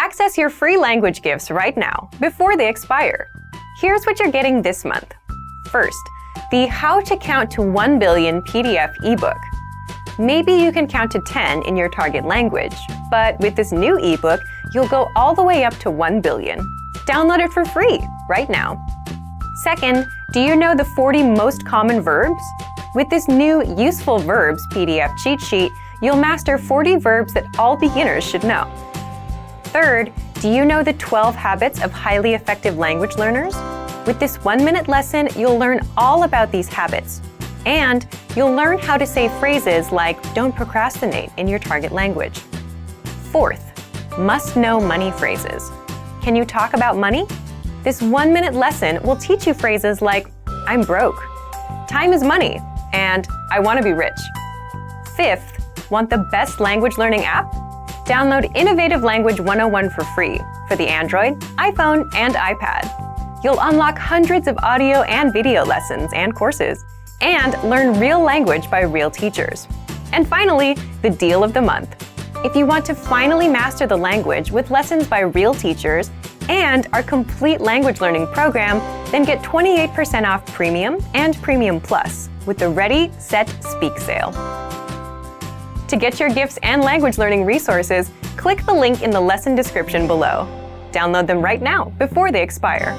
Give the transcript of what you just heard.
Access your free language gifts right now, before they expire. Here's what you're getting this month. First, the How to Count to 1 Billion PDF ebook. Maybe you can count to 10 in your target language, but with this new ebook, you'll go all the way up to 1 billion. Download it for free right now. Second, do you know the 40 most common verbs? With this new Useful Verbs PDF cheat sheet, you'll master 40 verbs that all beginners should know. Third, do you know the 12 habits of highly effective language learners? With this 1-minute lesson, you'll learn all about these habits. And you'll learn how to say phrases like "don't procrastinate" in your target language. Fourth, must-know money phrases. Can you talk about money? This 1-minute lesson will teach you phrases like "I'm broke," "time is money," and "I want to be rich." Fifth, want the best language learning app? Download Innovative Language 101 for free for the Android, iPhone, and iPad. You'll unlock hundreds of audio and video lessons and courses, and learn real language by real teachers. And finally, the deal of the month. If you want to finally master the language with lessons by real teachers and our complete language learning program, then get 28% off Premium and Premium Plus with the Ready, Set, Speak sale. To get your gifts and language learning resources, click the link in the lesson description below. Download them right now before they expire.